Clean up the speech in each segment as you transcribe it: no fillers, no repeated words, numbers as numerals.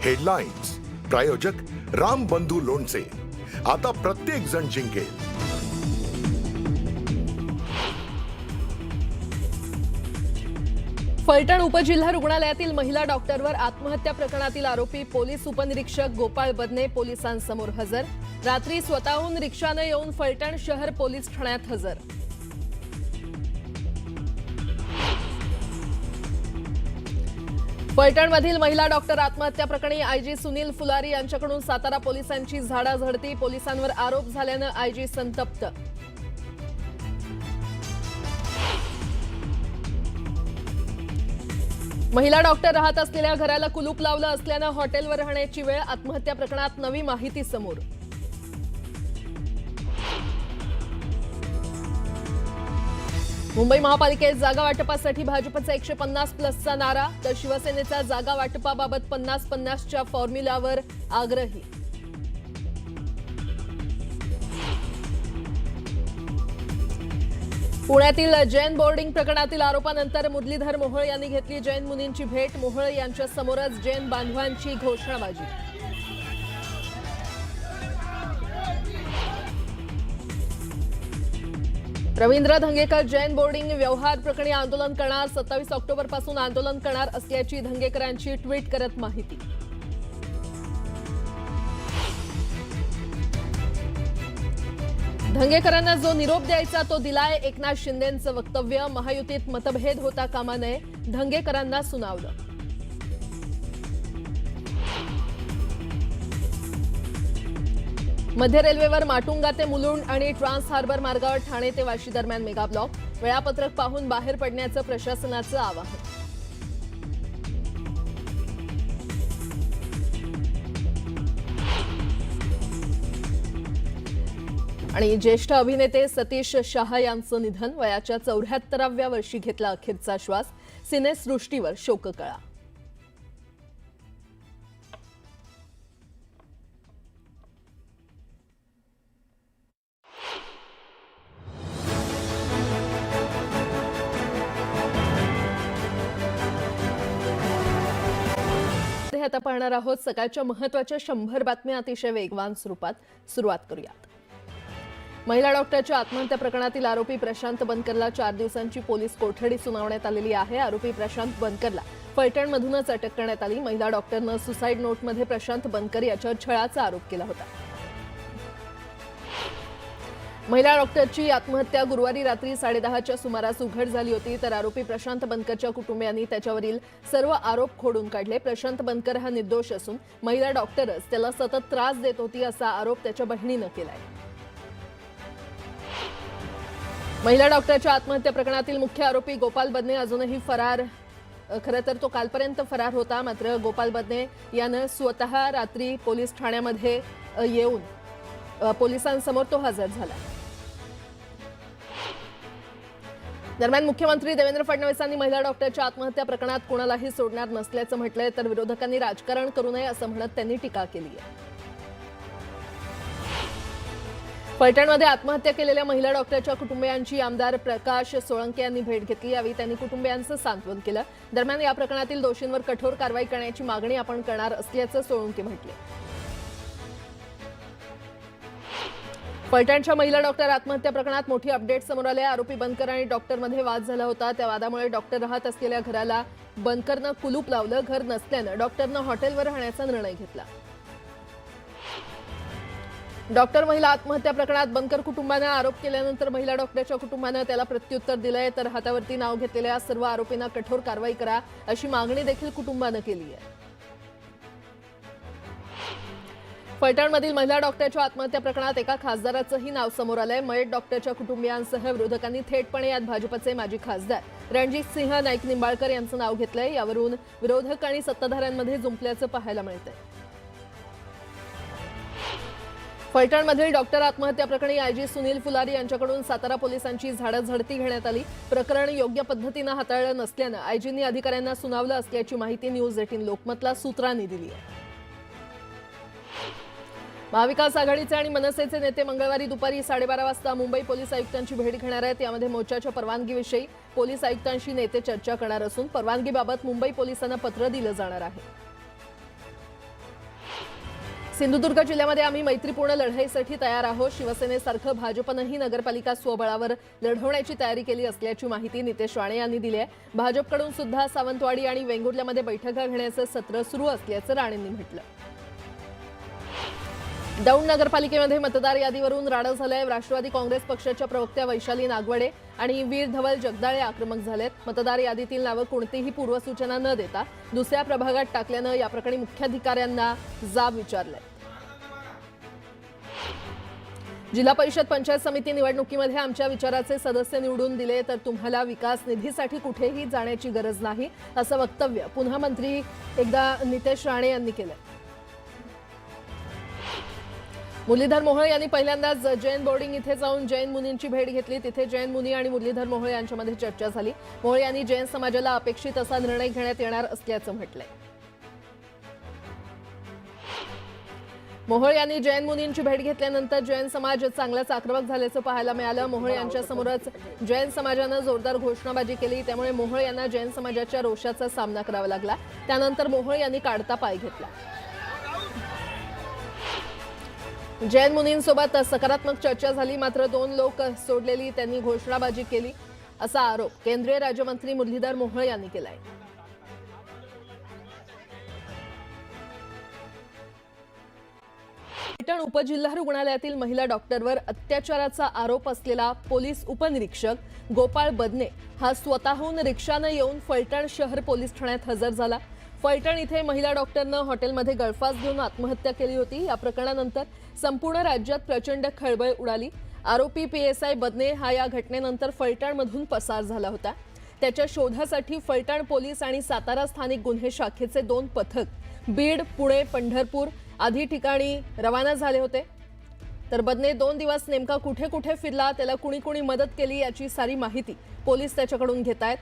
Headlines प्रायोजक राम बंधू लोणचे। आता प्रत्येक जण जिंकेल। फलटण उपजिल्हा रुग्णालयातील महिला डॉक्टरवर आत्महत्या प्रकरणातील आरोपी पोलीस उपनिरीक्षक गोपाळ बदने पोलिसांसमोर हजर। रात्री स्वतःहून रिक्षाने येऊन फलटण शहर पोलीस ठाण्यात हजर। फलटणमधील महिला डॉक्टर आत्महत्या प्रकरणी आयजी सुनील फुलारी यांच्याकडून सातारा पोलिसांची झाडाझडती। पोलिसांवर आरोप झाल्याने आयजी संतप्त। महिला डॉक्टर राहत असलेल्या घराला कुलूप लावलं असल्याने हॉटेलवर राहण्याची वेळ। आत्महत्या प्रकरणात नवी माहिती समोर। मुंबई महापालिकेत जागा वाटपासाठी भाजपचा 150+चा नारा, तर शिवसेनेचा जागा वाटपाबाबत 50-50च्या फॉर्म्युलावर आग्रही। पुण्यातील जैन बोर्डिंग प्रकरणातील आरोपानंतर मुरलीधर मोहोळ यांनी घेतली जैन मुनींची भेट। मोहोळ यांच्या समोरच जैन बांधवांची घोषणाबाजी। रवींद्र धंगेकर जैन बोर्डिंग व्यवहार प्रकरणी आंदोलन करणार। 27 ऑक्टोबरपासून आंदोलन करणार असल्याची धंगेकरांची ट्विट करत माहिती। धंगेकरांना जो निरोप द्यायचा तो दिलाय। एकनाथ शिंदेंचं वक्तव्य, महायुतीत मतभेद होता कामा नये, धंगेकरांना सुनावलं। मध्य रेल्वेवर माटुंगा ते मुलुंड आणि ट्रान्स हार्बर मार्गावर ठाणे ते वाशी दरम्यान मेगा ब्लॉक। वेळापत्रक पाहून बाहेर पडण्याचं प्रशासनाचं आवाहन। आणि ज्येष्ठ अभिनेते सतीश शाह यांचं निधन। वयाच्या 74व्या वर्षी घेतला अखेरचा श्वास। सिनेसृष्टीवर शोककळा। आता पाहणार आहोत सकाळच्या महत्त्वाच्या 100 बातम्या अतिशय वेगवान स्वरूपात। सुरुवात करूयात। महिला डॉक्टरच्या आत्महत्या प्रकरणातील आरोपी प्रशांत बनकरला 4 दिवसांची पोलीस कोठडी सुनावण्यात आलेली आहे। आरोपी प्रशांत बनकरला फलटणमधूनच अटक करण्यात आली। महिला डॉक्टरनं सुसाईड नोटमध्ये प्रशांत बनकर याच्यावर छळाचा आरोप केला होता। महिला डॉक्टरची आत्महत्या गुरुवारी रात्री 10:30च्या सुमारास उघड झाली होती, तर आरोपी प्रशांत बनकरच्या कुटुंबियांनी त्याच्यावरील सर्व आरोप खोडून काढले। प्रशांत बनकर हा निर्दोष असून महिला डॉक्टरच त्याला सतत त्रास देत होती असा आरोप त्याच्या बहिणीनं केलाय। महिला डॉक्टरच्या आत्महत्या प्रकरणातील मुख्य आरोपी गोपाळ बदने अजूनही फरार। खरं तर तो कालपर्यंत फरार होता, मात्र गोपाळ बदने यानं स्वतः रात्री पोलीस ठाण्यामध्ये येऊन पोलिसांसमोर तो हजर झाला। दरम्यान मुख्यमंत्री देवेंद्र फडणवीसांनी महिला डॉक्टरच्या आत्महत्या प्रकरणात कोणालाही सोडणार नसल्याचं म्हटलंय, तर विरोधकांनी राजकारण करू नये असं म्हणत त्यांनी टीका केली आहे। फलटणमध्ये आत्महत्या केलेल्या महिला डॉक्टरच्या कुटुंबियांची आमदार प्रकाश सोळंके यांनी भेट घेतली। यावेळी त्यांनी कुटुंबियांचं सांत्वन केलं। दरम्यान या प्रकरणातील दोषींवर कठोर कारवाई करण्याची मागणी आपण करणार असल्याचं सोळंके म्हटले। फलटणच्या महिला डॉक्टर आत्महत्या प्रकरणात मोठी अपडेट समोर आले। आरोपी बनकर आणि डॉक्टरमध्ये वाद झाला होता। त्या वादामुळे डॉक्टर राहत असलेल्या घराला बनकरनं कुलूप लावलं। घर नसल्यानं डॉक्टरनं हॉटेलवर राहण्याचा निर्णय घेतला। डॉक्टर महिला आत्महत्या प्रकरणात बनकर कुटुंबाने आरोप केल्यानंतर महिला डॉक्टरच्या कुटुंबाने त्याला प्रत्युत्तर दिलंय, तर हातावरती नाव घेतलेल्या सर्व आरोपींना कठोर कारवाई करा अशी मागणी देखील कुटुंबाने केली आहे। फलटणमधील महिला डॉक्टरच्या आत्महत्या प्रकरणात एका खासदाराचंही नाव समोर आलंय। मयत डॉक्टरच्या कुटुंबियांसह विरोधकांनी थेटपणे यात भाजपचे माजी खासदार रणजित सिंह नाईक निंबाळकर यांचं नाव घेतलंय। यावरून विरोधक आणि सत्ताधाऱ्यांमध्ये जुंपल्याचं पाहायला मिळतंय। फलटणमधील डॉक्टर आत्महत्या प्रकरणी आयजी सुनील फुलारी यांच्याकडून सातारा पोलिसांची झाडाझडती घेण्यात आली। प्रकरण योग्य पद्धतीने हाताळलं नसल्यानं आयजींनी अधिकाऱ्यांना सुनावलं असल्याची माहिती न्यूज 18 लोकमतला सूत्रांनी दिली आहे। महाविकास आघाडीचे आणि मनसेचे नेते मंगळवारी दुपारी 12:30 वाजता मुंबई पोलीस आयुक्तांची भेट घेणार आहेत। यामध्ये मोर्चाच्या परवानगीविषयी पोलीस आयुक्तांशी नेते चर्चा करणार असून परवानगीबाबत मुंबई पोलिसांना पत्र दिलं जाणार आहे। सिंधुदुर्ग जिल्ह्यामध्ये आम्ही मैत्रीपूर्ण लढाईसाठी तयार आहोत. शिवसेनेसारखं भाजपनंही नगरपालिका स्वबळावर लढवण्याची तयारी केली असल्याची माहिती नितेश राणे यांनी दिली आहे. भाजपकडून सुद्धा सावंतवाडी आणि वेंगुर्ल्यामध्ये बैठका घेण्याचं सत्र सुरू असल्याचं राणेंनी म्हटलं. दौंड नगरपालिकेमध्ये मतदार यादीवरून राडा झालंय. राष्ट्रवादी काँग्रेस पक्षाच्या प्रवक्त्या वैशाली नागवडे आणि वीर धवल जगदाळे आक्रमक झालेत. मतदार यादीतील नावं कोणतीही पूर्वसूचना न देता दुसऱ्या प्रभागात टाकल्यानं या प्रकरणी मुख्याधिकाऱ्यांना जाब विचारलाय. जिल्हा परिषद पंचायत समिती निवडणुकीमध्ये आमच्या विचाराचे सदस्य निवडून दिले तर तुम्हाला विकास निधीसाठी कुठेही जाण्याची गरज नाही, असं वक्तव्य पुन्हा मंत्री एकदा नितेश राणे यांनी केलं. मुरलीधर मोहोळ यांनी पहिल्यांदाच जैन बोर्डिंग इथे जाऊन जैन मुनींची भेट घेतली. तिथे जैन मुनी आणि मुरलीधर मोहोळ यांच्यामध्ये चर्चा झाली. मोहोळ यांनी जैन समाजाला अपेक्षित असा निर्णय घेण्यात येणार असल्याचं म्हटलंय. मोहोळ यांनी जैन मुनींची भेट घेतल्यानंतर जैन समाज चांगलाच आक्रमक झाल्याचं पाहायला मिळालं. मोहोळ यांच्यासमोरच जैन समाजानं जोरदार घोषणाबाजी केली. त्यामुळे मोहोळ यांना जैन समाजाच्या रोषाचा सामना करावा लागला. त्यानंतर मोहोळ यांनी काढता पाय घेतला. जैन मुनींसोबत सकारात्मक चर्चा झाली, मात्र 2 लोक सोडलेली त्यांनी घोषणाबाजी केली असा आरोप केंद्रीय राज्यमंत्री मुरलीधर मोहोळ यांनी केलाय. पैठण उपजिल्हा रुग्णालयातील महिला डॉक्टरवर अत्याचाराचा आरोप असलेला पोलीस उपनिरीक्षक गोपाळ बदने हा स्वतःहून रिक्षाने येऊन फलटण शहर पोलीस ठाण्यात हजर झाला. फलटण इथे महिला डॉक्टरनं हॉटेलमध्ये गळफास घेऊन आत्महत्या केली होती. या प्रकरणानंतर संपूर्ण राज्यात प्रचंड खळबळ उडाली. आरोपी PSI बदने हा या घटनेनंतर फलटणमधून पसार झाला होता. त्याच्या शोधासाठी फलटण पोलीस आणि सातारा स्थानिक गुन्हे शाखेचे 2 पथक बीड, पुणे, पंढरपूर आदी ठिकाणी रवाना झाले होते. तर बदने 2 दिवस नेमका कुठे कुठे फिरला, त्याला कुणी कुणी मदत केली याची सारी माहिती पोलीस त्याच्याकडून घेतायत.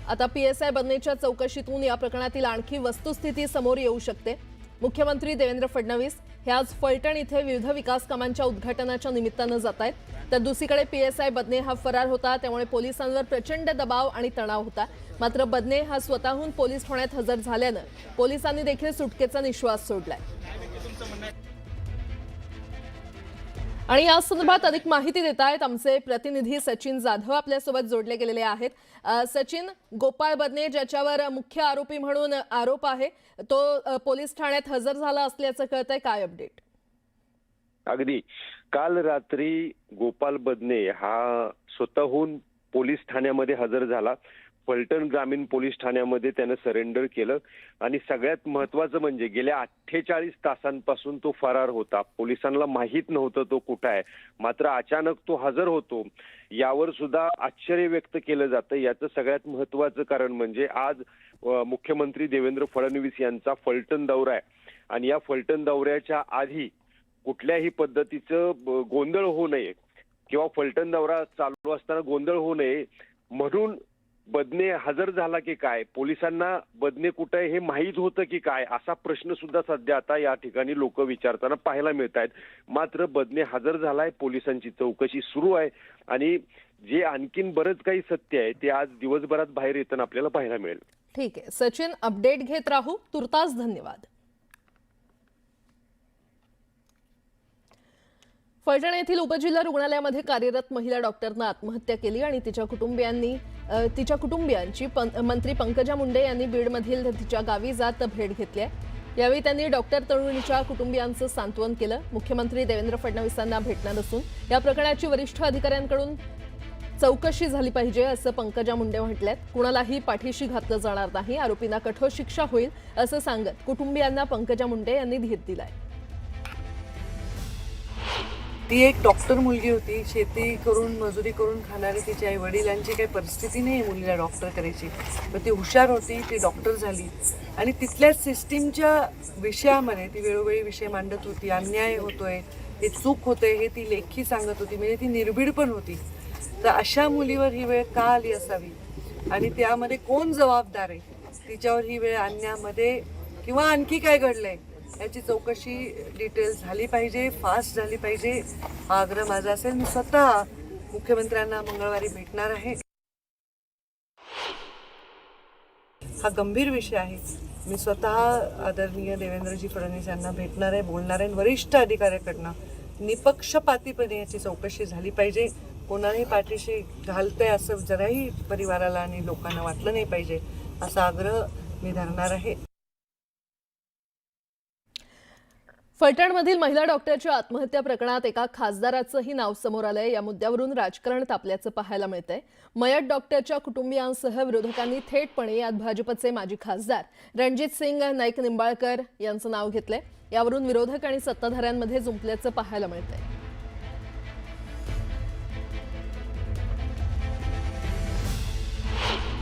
आता PSI बदनेच्या चौकशीतून या प्रकरणातील आणखी वस्तुस्थिती समोर येऊ शकते. मुख्यमंत्री देवेंद्र फडणवीस हे आज फलटण इथे विविध विकास कामांच्या उद्घाटनाच्या निमित्तानं जात आहेत. तर दुसरीकडे PSI बदने हा फरार होता, त्यामुळे पोलिसांवर प्रचंड दबाव आणि तणाव होता. मात्र बदने हा स्वतःहून पोलीस ठाण्यात हजर झाल्यानं पोलिसांनी देखील सुटकेचा निश्वास सोडलाय. आणि या संदर्भात अधिक माहिती देत आहेत आमचे प्रतिनिधी सचिन जाधव आपल्यासोबत जोडले गेलेले आहेत. सचिन, गोपाळ बदने ज्याच्यावर मुख्य आरोपी म्हणून आरोप आहे तो पोलीस ठाण्यात हजर झाला असल्याचं कळतंय, काय अपडेट? अगदी काल रात्री गोपाल बदने हा स्वतःहून पोलीस ठाण्यामध्ये हजर झाला. फलटण ग्रामीण पोलीस ठाण्यामध्ये त्यानं सरेंडर केलं आणि सगळ्यात महत्वाचं म्हणजे गेल्या 48 तासांपासून तो फरार होता. पोलिसांना माहीत नव्हतं तो कुठं आहे, मात्र अचानक तो हजर होतो यावर सुद्धा आश्चर्य व्यक्त केलं जातं. याचं सगळ्यात महत्वाचं कारण म्हणजे आज मुख्यमंत्री देवेंद्र फडणवीस यांचा फलटण दौरा आहे आणि या फलटण दौऱ्याच्या आधी कुठल्याही पद्धतीचं गोंधळ होऊ नये किंवा फलटण दौरा चालू असताना गोंधळ होऊ नये म्हणून बदने हजर झाला की काय, पोलिसांना बदने कुठे हे माहीत होतं की काय, असा प्रश्न सुद्धा सध्या आता या ठिकाणी लोक विचारताना पाहायला मिळत आहेत. मात्र बदने हजर झालाय, पोलिसांची चौकशी सुरू आहे आणि जे आणखीन बरंच काही सत्य आहे ते आज दिवसभरात बाहेर येताना आपल्याला पाहायला मिळेल. ठीक आहे सचिन, अपडेट घेत राहू. तुर्तास धन्यवाद. फलटण येथील उपजिल्हा रुग्णालयामध्ये कार्यरत महिला डॉक्टरनं आत्महत्या केली आणि तिच्या कुटुंबियांची मंत्री पंकजा मुंडे यांनी बीडमधील तिच्या गावी जात भेट घेतली आहे. यावेळी त्यांनी डॉक्टर तरुणीच्या कुटुंबियांचं सांत्वन केलं. मुख्यमंत्री देवेंद्र फडणवीसांना भेटणार असून या प्रकरणाची वरिष्ठ अधिकाऱ्यांकडून चौकशी झाली पाहिजे असं पंकजा मुंडे म्हटल्यात. कुणालाही पाठीशी घातलं जाणार नाही, आरोपींना कठोर शिक्षा होईल असं सांगत कुटुंबियांना पंकजा मुंडे यांनी धीर दिलाय. ती एक डॉक्टर मुलगी होती, शेती करून मजुरी करून खाणारी. तिच्या आई वडिलांची काही परिस्थिती नाही मुलीला डॉक्टर करायची, पण ती हुशार होती, ती डॉक्टर झाली आणि तिथल्या सिस्टीमच्या विषयामध्ये ती वेळोवेळी विषय मांडत होती. अन्याय होतोय, हे चूक होते हे ती लेखी सांगत होती, म्हणजे ती निर्भीड पण होती. तर अशा मुलीवर ही वेळ का आली असावी आणि त्यामध्ये कोण जबाबदार आहे, तिच्यावर ही वेळ आणण्यामध्ये किंवा आणखी काय घडलंय याची चौकशी डिटेल झाली पाहिजे, फास्ट झाली पाहिजे, हा आग्रह माझा असेल. मी स्वतः मुख्यमंत्र्यांना मंगळवारी भेटणार आहे. हा गंभीर विषय आहे मी स्वतः आदरणीय देवेंद्रजी फडणवीस यांना भेटणार आहे, बोलणार आहे. वरिष्ठ अधिकाऱ्याकडनं निपक्षपातीपणे याची चौकशी झाली पाहिजे. कोणालाही पाठीशी घालतंय असं जराही परिवाराला आणि लोकांना वाटलं नाही पाहिजे, असा आग्रह मी धरणार आहे. फलटणमधील महिला डॉक्टरच्या आत्महत्या प्रकरणात एका खासदाराचंही नाव समोर आलंय. या मुद्द्यावरून राजकारण तापल्याचं पाहायला मिळतंय. मयत डॉक्टरच्या कुटुंबियांसह विरोधकांनी थेटपणे यात भाजपचे माजी खासदार रणजित सिंग नाईक निंबाळकर यांचं नाव घेतलंय. यावरून विरोधक आणि सत्ताधाऱ्यांमध्ये जुंपल्याचं पाहायला मिळतंय.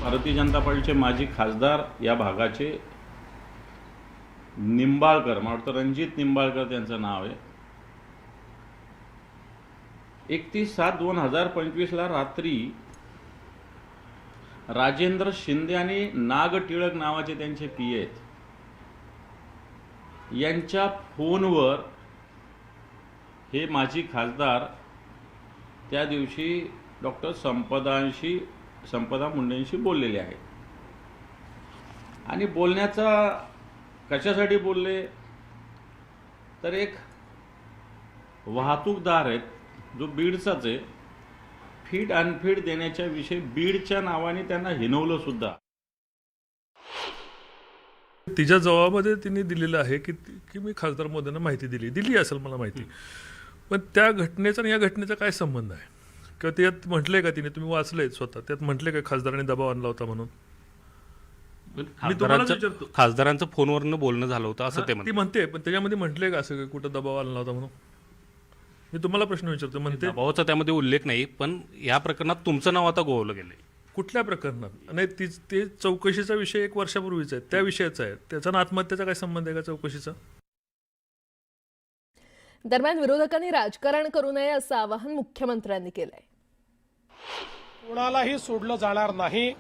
भारतीय जनता पार्टीचे माजी खासदार या भागाचे निंबाळकर, मला वाटतं रणजित निंबाळकर त्यांचं नाव आहे. 31/7/2025 रात्री राजेंद्र शिंदे आणि नाग टिळक नावाचे त्यांचे पी आहेत, यांच्या फोनवर हे माजी खासदार त्या दिवशी डॉक्टर संपदा मुंडेंशी बोललेले आहेत. आणि बोलण्याचा कशासाठी बोलले तर एक वाहतूकदार आहेत जो बीडचाच आहे, फीड अनफीड देण्याच्या विषयी बीडच्या नावाने त्यांना हिनवलं सुद्धा. तिच्या जबाबामध्ये तिने दिलेलं आहे की मी खासदार मोदींना माहिती दिली असेल मला माहिती, पण त्या घटनेचा आणि या घटनेचा काय संबंध आहे किंवा त्यात म्हटलंय का तिने, तुम्ही वाचलंय स्वतः, त्यात म्हटलंय का खासदारांनी दबाव आणला होता म्हणून? मी तुम्हाला विचारतो, खासदारांचं फोनवरनं बोलणं झालं होतं असं ते ती म्हणते, पण त्याच्यामध्ये म्हटलंय का असं कुठं दबाव आणला होता म्हणून? मी तुम्हाला प्रश्न विचारतो. म्हणते दबावाचा त्यामध्ये उल्लेख नाही, पण या प्रकरणात तुमचं नाव आता गोवलं गेलंय. कुठल्या प्रकरणात? नाही, ते चौकशीचा विषय 1 वर्षापूर्वीचा आहे, त्या विषयाचा आहे. त्याचा ना आत्महत्येचा काय संबंध आहे का चौकशीचा? दरम्यान विरोधकांनी राजकारण करू नये असं आवाहन मुख्यमंत्र्यांनी केलंय. कोणालाही सोडलं जाणार नाही.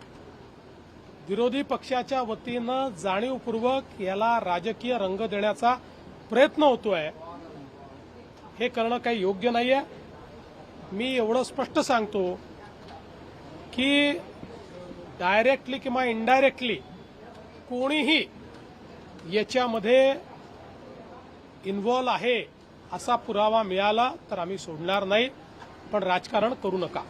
विरोधी पक्षाच्या वतीनं जाणीवपूर्वक याला राजकीय रंग देण्याचा प्रयत्न होतोय, हे करणं काही योग्य नाहीये. मी एवढं स्पष्ट सांगतो की डायरेक्टली किंवा इनडायरेक्टली कोणीही याच्यामध्ये इन्व्हॉल्व आहे असा पुरावा मिळाला तर आम्ही सोडणार नाही, पण राजकारण करू नका.